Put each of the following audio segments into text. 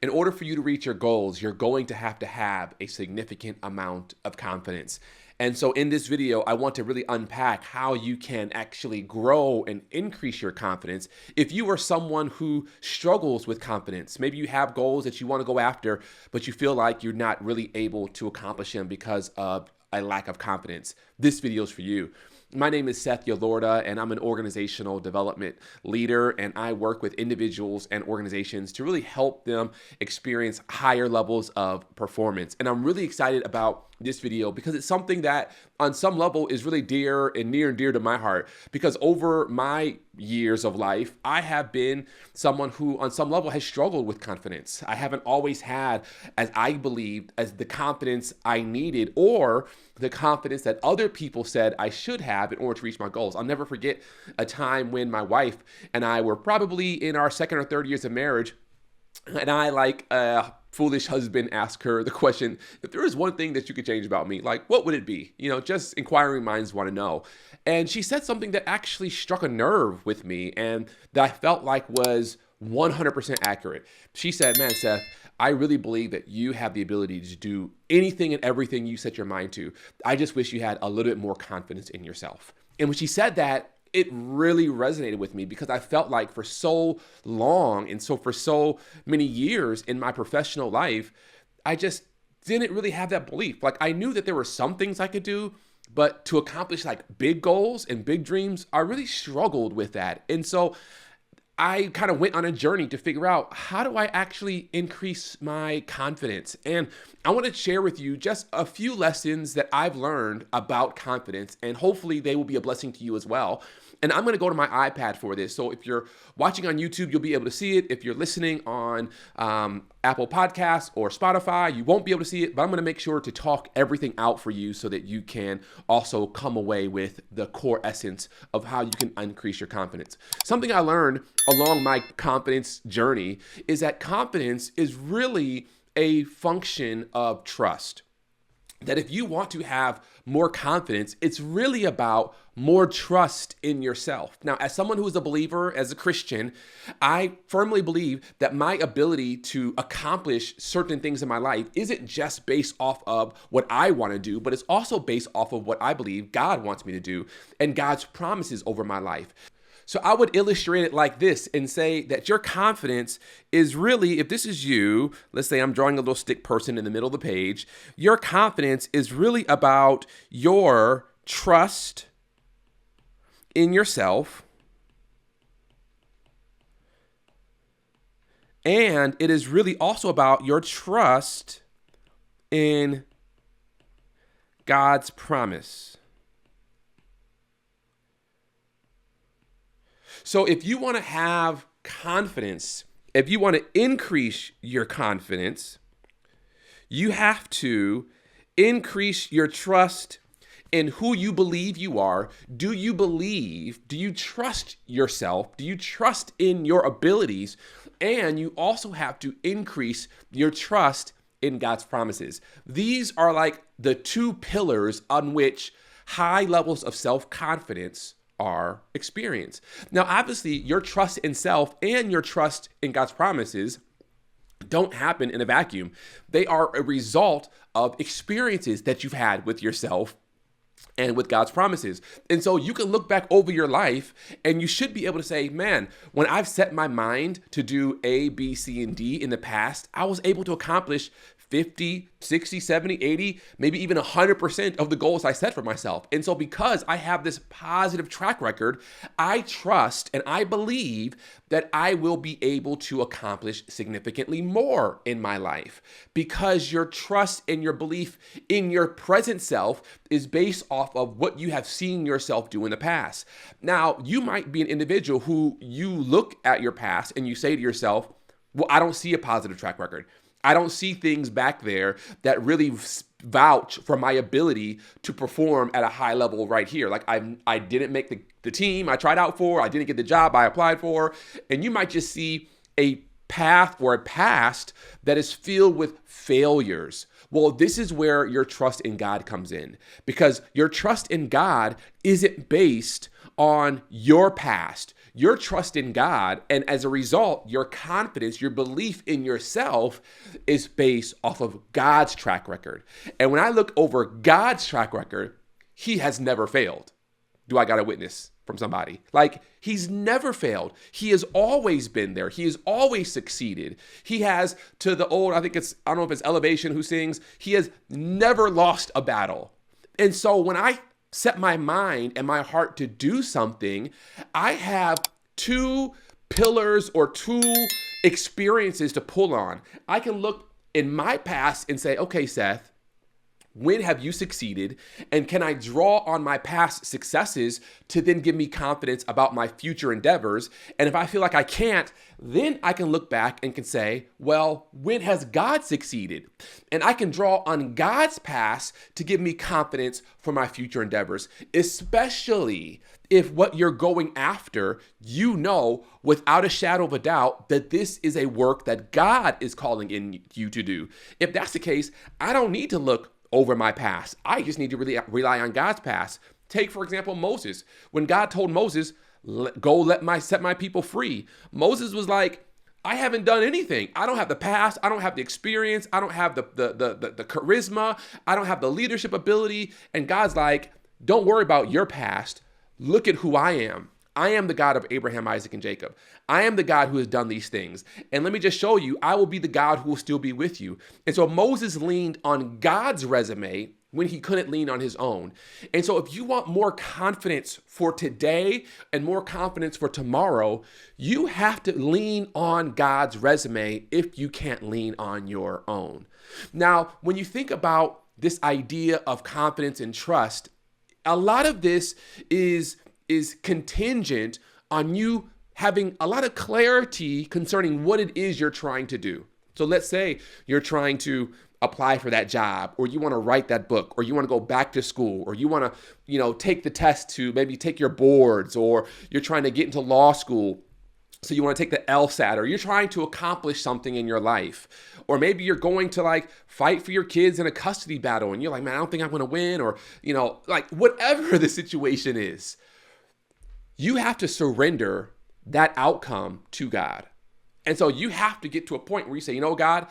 In order for you to reach your goals, you're going to have a significant amount of confidence. And so in this video, I want to really unpack how you can actually grow and increase your confidence. If you are someone who struggles with confidence, maybe you have goals that you want to go after, but you feel like you're not really able to accomplish them because of a lack of confidence, this video is for you. My name is Seth, and I'm an organizational development leader, and I work with individuals and organizations to really help them experience higher levels of performance. And I'm really excited about this video because it's something that on some level is really dear and near and dear to my heart, because over my years of life, I have been someone who on some level has struggled with confidence. I haven't always had, as I believed, as the confidence I needed or the confidence that other people said I should have in order to reach my goals. I'll never forget a time when my wife and I were probably in our second or third years of marriage, and I, like a foolish husband, asked her the question, if there is one thing that you could change about me, like, what would it be? You know, just inquiring minds want to know. And she said something that actually struck a nerve with me and that I felt like was 100% accurate. She said, man, Seth, I really believe that you have the ability to do anything and everything you set your mind to. I just wish you had a little bit more confidence in yourself. And when she said that, it really resonated with me because I felt like for so long and for so many years in my professional life, I just didn't really have that belief. Like, I knew that there were some things I could do, but to accomplish like big goals and big dreams, I really struggled with that. And so I kind of went on a journey to figure out, how do I actually increase my confidence? And I want to share with you just a few lessons that I've learned about confidence, and hopefully they will be a blessing to you as well. And I'm going to go to my iPad for this. So if you're watching on YouTube, you'll be able to see it. If you're listening on Apple Podcasts or Spotify, you won't be able to see it, but I'm going to make sure to talk everything out for you so that you can also come away with the core essence of how you can increase your confidence. Something I learned along my confidence journey is that confidence is really a function of trust. That if you want to have more confidence, it's really about more trust in yourself. Now, as someone who is a believer, as a Christian, I firmly believe that my ability to accomplish certain things in my life isn't just based off of what I want to do, but it's also based off of what I believe God wants me to do and God's promises over my life. So I would illustrate it like this and say that your confidence is really, if this is you, let's say I'm drawing a little stick person in the middle of the page, your confidence is really about your trust in yourself, and it is really also about your trust in God's promise. So if you want to have confidence, if you want to increase your confidence, you have to increase your trust in who you believe you are. Do you trust yourself? Do you trust in your abilities? And you also have to increase your trust in God's promises. These are like the two pillars on which high levels of self-confidence are experienced. Now, obviously, your trust in self and your trust in God's promises don't happen in a vacuum. They are a result of experiences that you've had with yourself and with God's promises. And so you can look back over your life and you should be able to say, man, when I've set my mind to do A, B, C, and D in the past, I was able to accomplish 50, 60, 70, 80, maybe even 100% of the goals I set for myself. And so because I have this positive track record, I trust and I believe that I will be able to accomplish significantly more in my life, because your trust and your belief in your present self is based off of what you have seen yourself do in the past. Now, you might be an individual who you look at your past and you say to yourself, well, I don't see a positive track record. I don't see things back there that really vouch for my ability to perform at a high level right here. Like I didn't make the team I tried out for. I didn't get the job I applied for. And you might just see a path or a past that is filled with failures. Well, this is where your trust in God comes in, because your trust in God isn't based on your past, your trust in God, and as a result, your confidence, your belief in yourself is based off of God's track record. And when I look over God's track record, he has never failed. Do I got a witness from somebody? Like, he's never failed. He has always been there. He has always succeeded. He has, to the old, I don't know if it's Elevation who sings, he has never lost a battle. And so when I set my mind and my heart to do something, I have two pillars or two experiences to pull on. I can look in my past and say, okay, Seth, when have you succeeded? And can I draw on my past successes to then give me confidence about my future endeavors? And if I feel like I can't, then I can look back and can say, well, when has God succeeded? And I can draw on God's past to give me confidence for my future endeavors, especially if what you're going after, you know, without a shadow of a doubt, that this is a work that God is calling in you to do. If that's the case, I don't need to look over my past. I just need to really rely on God's past. Take, for example, Moses. When God told Moses, set my people free, Moses was like, I haven't done anything. I don't have the past. I don't have the experience. I don't have the charisma. I don't have the leadership ability. And God's like, don't worry about your past. Look at who I am. I am the God of Abraham, Isaac, and Jacob. I am the God who has done these things. And let me just show you, I will be the God who will still be with you. And so Moses leaned on God's resume when he couldn't lean on his own. And so if you want more confidence for today and more confidence for tomorrow, you have to lean on God's resume if you can't lean on your own. Now, when you think about this idea of confidence and trust, a lot of this is contingent on you having a lot of clarity concerning what it is you're trying to do. So let's say you're trying to apply for that job, or you want to write that book, or you want to go back to school, or you want to, take the test to maybe take your boards, or you're trying to get into law school. So you want to take the LSAT, or you're trying to accomplish something in your life. Or maybe you're going to fight for your kids in a custody battle, and you're like, man, I don't think I'm going to win, or, whatever the situation is. You have to surrender that outcome to God. And so you have to get to a point where you say, God,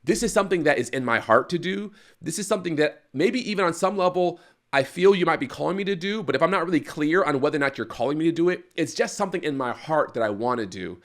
this is something that is in my heart to do. This is something that maybe even on some level, I feel you might be calling me to do, but if I'm not really clear on whether or not you're calling me to do it, it's just something in my heart that I want to do.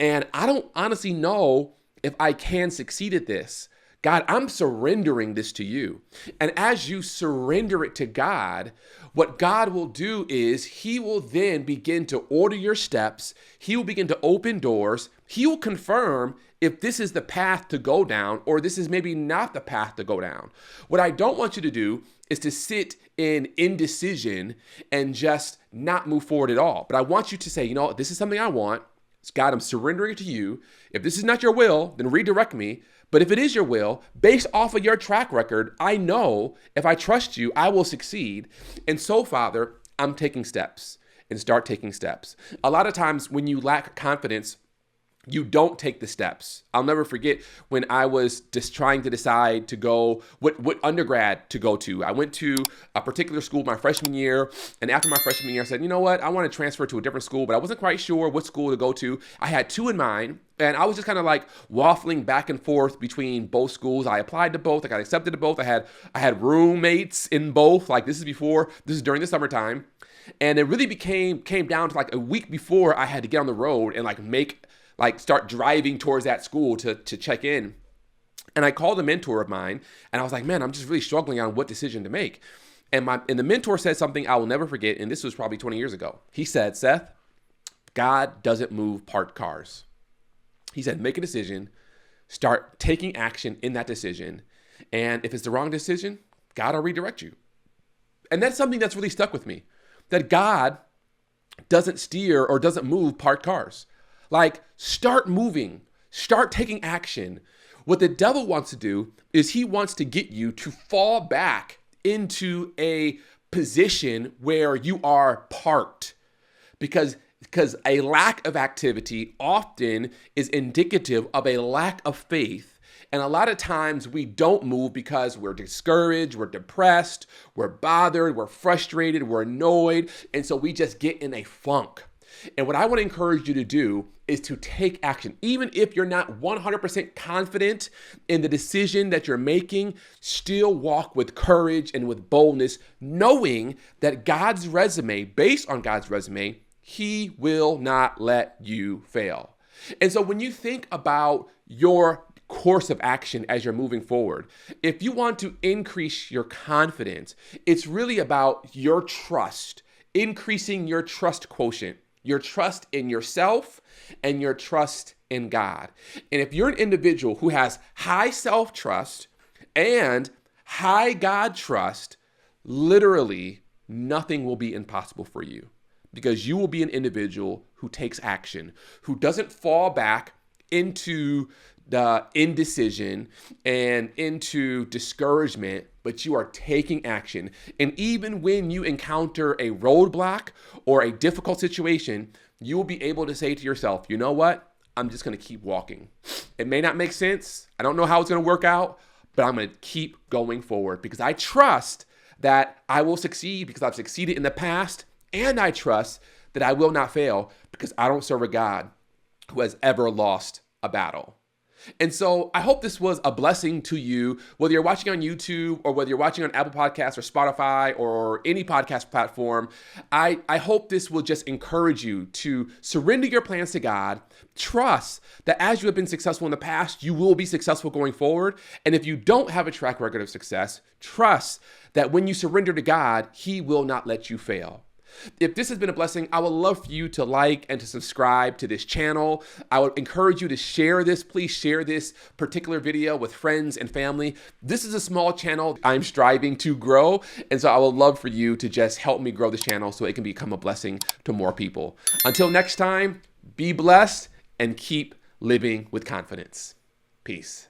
And I don't honestly know if I can succeed at this. God, I'm surrendering this to you. And as you surrender it to God, what God will do is he will then begin to order your steps. He will begin to open doors. He will confirm if this is the path to go down or this is maybe not the path to go down. What I don't want you to do is to sit in indecision and just not move forward at all. But I want you to say, this is something I want. God, I'm surrendering it to you. If this is not your will, then redirect me. But if it is your will, based off of your track record, I know if I trust you, I will succeed. And so, Father, I'm taking steps and start taking steps. A lot of times when you lack confidence, you don't take the steps. I'll never forget when I was just trying to decide to go, what undergrad to go to. I went to a particular school my freshman year. And after my freshman year, I said, you know what? I want to transfer to a different school, but I wasn't quite sure what school to go to. I had two in mind. And I was just kind of waffling back and forth between both schools. I applied to both. I got accepted to both. I had roommates in both. This is during the summertime. And it really came down to a week before I had to get on the road and start driving towards that school to check in. And I called a mentor of mine and I was like, man, I'm just really struggling on what decision to make. And the mentor said something I will never forget. And this was probably 20 years ago. He said, Seth, God doesn't move parked cars. He said, make a decision, start taking action in that decision. And if it's the wrong decision, God will redirect you. And that's something that's really stuck with me, that God doesn't steer or doesn't move parked cars. Start moving, start taking action. What the devil wants to do is he wants to get you to fall back into a position where you are parked because a lack of activity often is indicative of a lack of faith. And a lot of times we don't move because we're discouraged, we're depressed, we're bothered, we're frustrated, we're annoyed. And so we just get in a funk. And what I want to encourage you to do is to take action. Even if you're not 100% confident in the decision that you're making, still walk with courage and with boldness, knowing that God's resume, based on God's resume, He will not let you fail. And so when you think about your course of action as you're moving forward, if you want to increase your confidence, it's really about your trust, increasing your trust quotient, your trust in yourself and your trust in God. And if you're an individual who has high self-trust and high God trust, literally nothing will be impossible for you, because you will be an individual who takes action, who doesn't fall back into the indecision and into discouragement, but you are taking action. And even when you encounter a roadblock or a difficult situation, you will be able to say to yourself, you know what? I'm just going to keep walking. It may not make sense. I don't know how it's going to work out, but I'm going to keep going forward because I trust that I will succeed because I've succeeded in the past, and I trust that I will not fail because I don't serve a God who has ever lost a battle. And so I hope this was a blessing to you, whether you're watching on YouTube or whether you're watching on Apple Podcasts or Spotify or any podcast platform. I hope this will just encourage you to surrender your plans to God. Trust that as you have been successful in the past, you will be successful going forward. And if you don't have a track record of success, trust that when you surrender to God, He will not let you fail. If this has been a blessing, I would love for you to like and to subscribe to this channel. I would encourage you to share this. Please share this particular video with friends and family. This is a small channel I'm striving to grow. And so I would love for you to just help me grow this channel so it can become a blessing to more people. Until next time, be blessed and keep living with confidence. Peace.